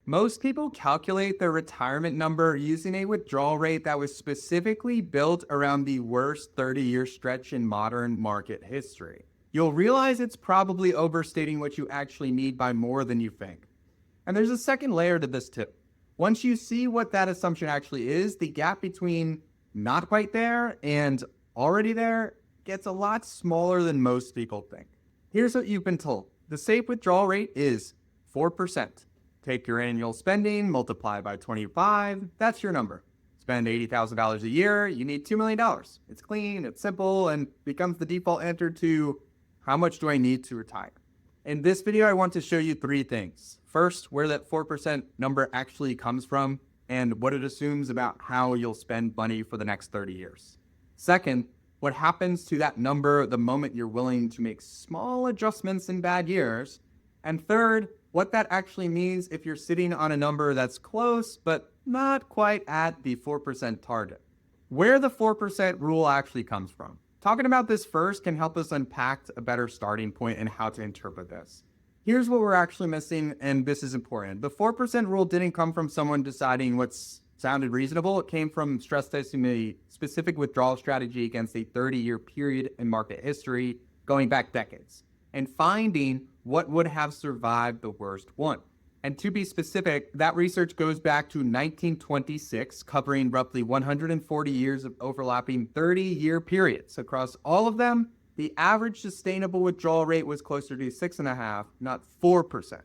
Most people calculate their retirement number using a withdrawal rate that was specifically built around the worst 30-year stretch in modern market history. You'll realize it's probably overstating what you actually need by more than you think. And there's a second layer to this tip. Once you see what that assumption actually is, the gap between not quite there and already there gets a lot smaller than most people think. Here's what you've been told. The safe withdrawal rate is 4%. Take your annual spending, multiply by 25, that's your number. Spend $80,000 a year, you need $2 million. It's clean, it's simple, and becomes the default answer to how much do I need to retire? In this video, I want to show you three things. First, where that 4% number actually comes from and what it assumes about how you'll spend money for the next 30 years. Second, what happens to that number the moment you're willing to make small adjustments in bad years. And third, what that actually means if you're sitting on a number that's close, but not quite at the 4% target. Where the 4% rule actually comes from. Talking about this first can help us unpack a better starting point and how to interpret this. Here's what we're actually missing, and this is important. The 4% rule didn't come from someone deciding what sounded reasonable. It came from stress testing a specific withdrawal strategy against a 30-year period in market history, going back decades, and finding what would have survived the worst one. And to be specific, that research goes back to 1926, covering roughly 140 years of overlapping 30-year periods. Across all of them, the average sustainable withdrawal rate was closer to 6.5%, not 4%.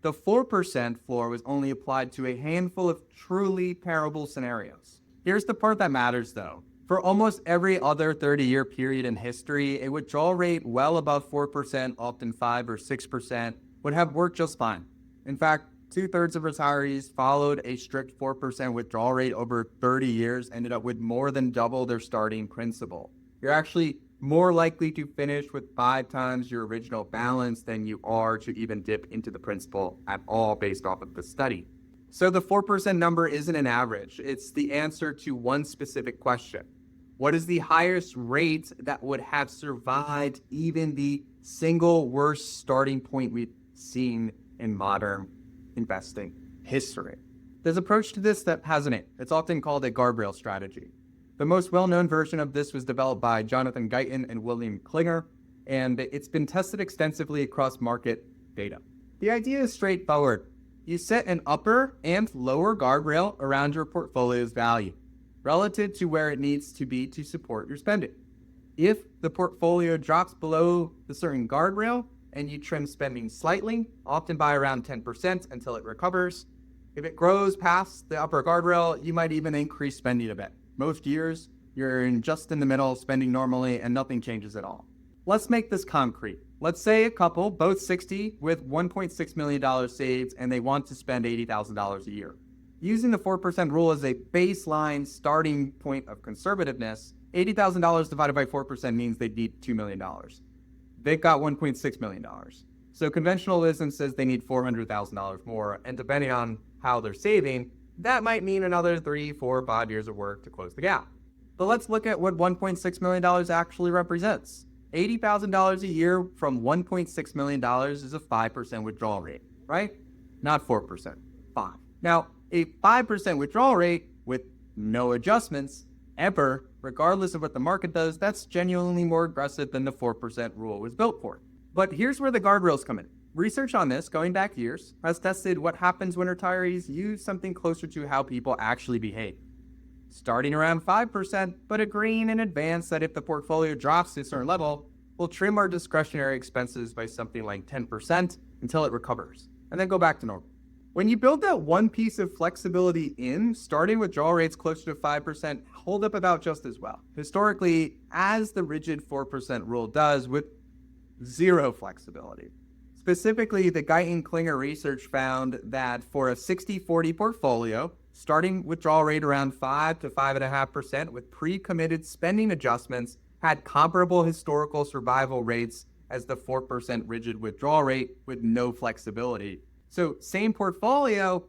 The 4% floor was only applied to a handful of truly terrible scenarios. Here's the part that matters though. For almost every other 30-year period in history, a withdrawal rate well above 4%, often 5 or 6%, would have worked just fine. In fact, 2/3 of retirees followed a strict 4% withdrawal rate over 30 years, ended up with more than double their starting principal. You're actually more likely to finish with 5 times your original balance than you are to even dip into the principal at all based off of the study. So the 4% number isn't an average. It's the answer to one specific question. What is the highest rate that would have survived even the single worst starting point we've seen in modern investing history? There's an approach to this that has a name. It's often called a Guardrails Strategy. The most well-known version of this was developed by Jonathan Guyton and Guyton-Klinger, and it's been tested extensively across market data. The idea is straightforward. You set an upper and lower guardrail around your portfolio's value, relative to where it needs to be to support your spending. If the portfolio drops below the certain guardrail and you trim spending slightly, often by around 10% until it recovers, if it grows past the upper guardrail, you might even increase spending a bit. Most years, you're just in the middle, spending normally, and nothing changes at all. Let's make this concrete. Let's say a couple, both 60, with $1.6 million saved, and they want to spend $80,000 a year. Using the 4% rule as a baseline starting point of conservativeness, $80,000 divided by 4% means they need $2 million. They've got $1.6 million. So conventional wisdom says they need $400,000 more, and depending on how they're saving, that might mean another 3, 4, 5 years of work to close the gap. But let's look at what $1.6 million actually represents. $80,000 a year from $1.6 million is a 5% withdrawal rate, right? Not 4%, 5. Now, a 5% withdrawal rate with no adjustments ever, regardless of what the market does, that's genuinely more aggressive than the 4% rule was built for. But here's where the guardrails come in. Research on this, going back years, has tested what happens when retirees use something closer to how people actually behave. Starting around 5%, but agreeing in advance that if the portfolio drops to a certain level, we'll trim our discretionary expenses by something like 10% until it recovers, and then go back to normal. When you build that one piece of flexibility in, starting withdrawal rates closer to 5% hold up about just as well. Historically, as the rigid 4% rule does with zero flexibility. Specifically, the Guyton-Klinger research found that for a 60-40 portfolio, starting withdrawal rate around 5 to 5.5% with pre-committed spending adjustments had comparable historical survival rates as the 4% rigid withdrawal rate with no flexibility. So same portfolio,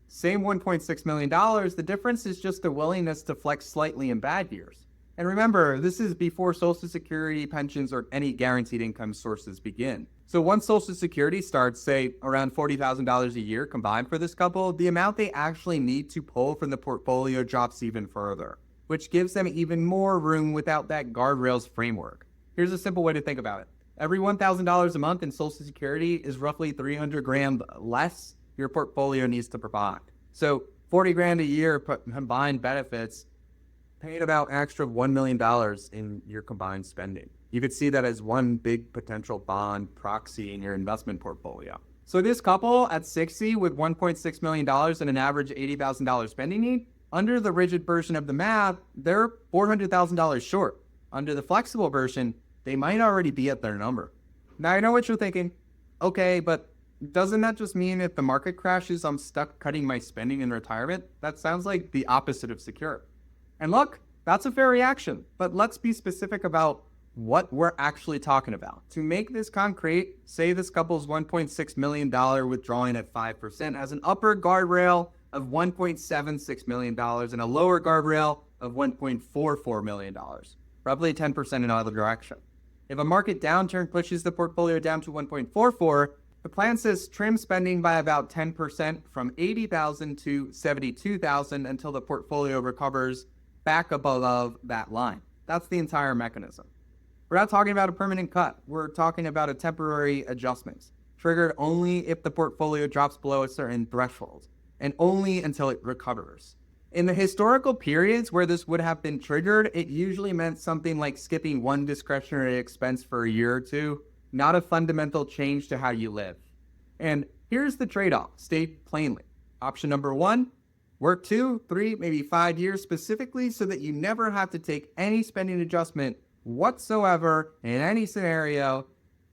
same $1.6 million, the difference is just the willingness to flex slightly in bad years. And remember, this is before Social Security, pensions, or any guaranteed income sources begin. So once Social Security starts, say, around $40,000 a year combined for this couple, the amount they actually need to pull from the portfolio drops even further, which gives them even more room without that guardrails framework. Here's a simple way to think about it. Every $1,000 a month in Social Security is roughly 300 grand less your portfolio needs to provide. So 40 grand a year combined benefits paid about extra $1 million in your combined spending. You could see that as one big potential bond proxy in your investment portfolio. So this couple at 60 with $1.6 million and an average $80,000 spending need, under the rigid version of the math, they're $400,000 short. Under the flexible version, they might already be at their number. Now I know what you're thinking. Okay, but doesn't that just mean if the market crashes, I'm stuck cutting my spending in retirement? That sounds like the opposite of secure. And look, that's a fair reaction, but let's be specific about what we're actually talking about. To make this concrete, say this couple's $1.6 million withdrawing at 5% has an upper guardrail of $1.76 million and a lower guardrail of $1.44 million, roughly 10% in either direction. If a market downturn pushes the portfolio down to 1.44, the plan says trim spending by about 10% from $80,000 to $72,000 until the portfolio recovers back above that line. That's the entire mechanism. We're not talking about a permanent cut. We're talking about a temporary adjustment, triggered only if the portfolio drops below a certain threshold, and only until it recovers. In the historical periods where this would have been triggered, it usually meant something like skipping one discretionary expense for a year or two, not a fundamental change to how you live. And here's the trade-off, stated plainly. Option number one, work 2, 3, maybe 5 years specifically so that you never have to take any spending adjustment whatsoever in any scenario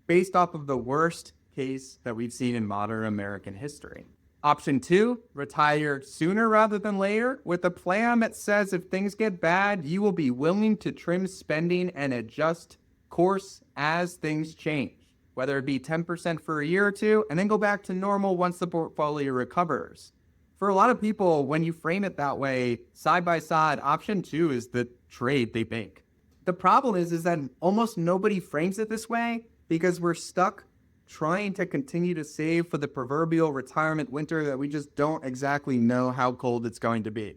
based off of the worst case that we've seen in modern American history. Option 2, retire sooner rather than later with a plan that says if things get bad, you will be willing to trim spending and adjust course as things change, whether it be 10% for a year or two and then go back to normal once the portfolio recovers. For a lot of people, when you frame it that way, side by side, option 2 is the trade they make. The problem is that almost nobody frames it this way because we're stuck trying to continue to save for the proverbial retirement winter that we just don't exactly know how cold it's going to be.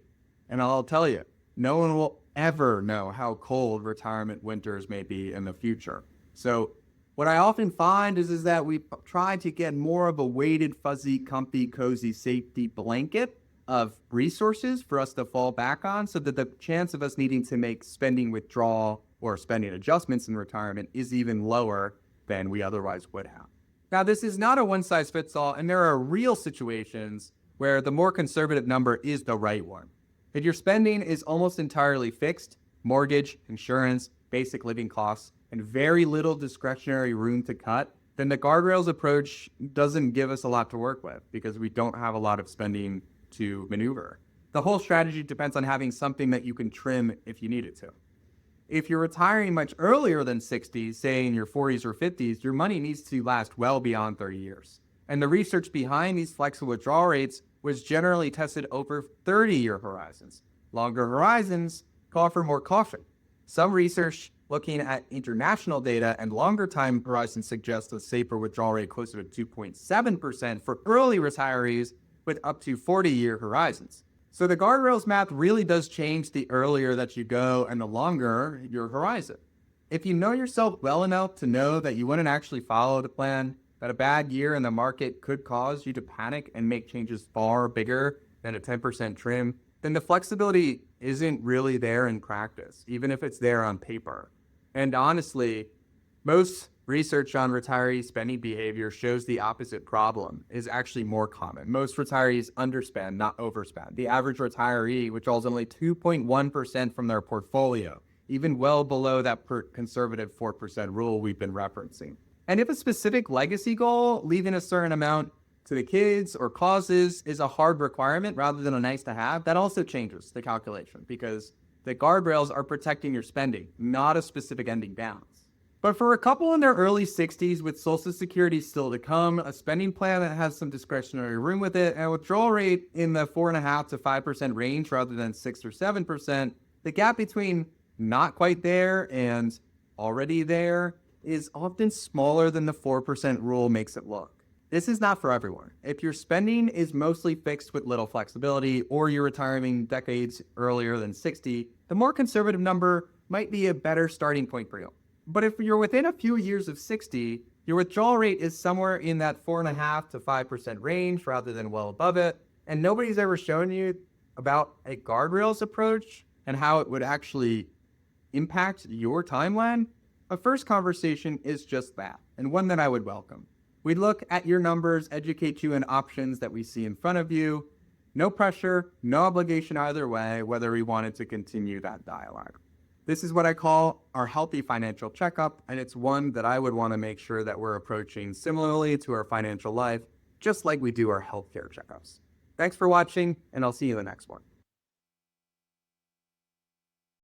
And I'll tell you, no one will ever know how cold retirement winters may be in the future. So what I often find is that we try to get more of a weighted, fuzzy, comfy, cozy safety blanket of resources for us to fall back on so that the chance of us needing to make spending withdrawal or spending adjustments in retirement is even lower than we otherwise would have. Now, this is not a one-size-fits-all, and there are real situations where the more conservative number is the right one. If your spending is almost entirely fixed, mortgage, insurance, basic living costs, and very little discretionary room to cut, then the guardrails approach doesn't give us a lot to work with because we don't have a lot of spending to maneuver. The whole strategy depends on having something that you can trim if you need it to. If you're retiring much earlier than 60, say in your 40s or 50s, your money needs to last well beyond 30 years. And the research behind these flexible withdrawal rates was generally tested over 30-year horizons. Longer horizons call for more caution. Some research looking at international data and longer time horizons suggests a safer withdrawal rate closer to 2.7% for early retirees with up to 40-year horizons. So the guardrails math really does change the earlier that you go and the longer your horizon. If you know yourself well enough to know that you wouldn't actually follow the plan, that a bad year in the market could cause you to panic and make changes far bigger than a 10% trim, then the flexibility isn't really there in practice, even if it's there on paper. And honestly, most research on retiree spending behavior shows the opposite problem is actually more common. Most retirees underspend, not overspend. The average retiree withdraws only 2.1% from their portfolio, even well below that conservative 4% rule we've been referencing. And if a specific legacy goal, leaving a certain amount to the kids or causes, is a hard requirement rather than a nice to have, that also changes the calculation because the guardrails are protecting your spending, not a specific ending balance. But for a couple in their early 60s with Social Security still to come, a spending plan that has some discretionary room with it, and a withdrawal rate in the 4.5% to 5% range rather than 6 or 7%, the gap between not quite there and already there is often smaller than the 4% rule makes it look. This is not for everyone. If your spending is mostly fixed with little flexibility, or you're retiring decades earlier than 60, the more conservative number might be a better starting point for you. But if you're within a few years of 60, your withdrawal rate is somewhere in that 4.5% to 5% range rather than well above it, and nobody's ever shown you about a guardrails approach and how it would actually impact your timeline, a first conversation is just that, and one that I would welcome. We'd look at your numbers, educate you in options that we see in front of you. No pressure, no obligation either way, whether we wanted to continue that dialogue. This is what I call our healthy financial checkup, and it's one that I would want to make sure that we're approaching similarly to our financial life, just like we do our healthcare checkups. Thanks for watching, and I'll see you in the next one.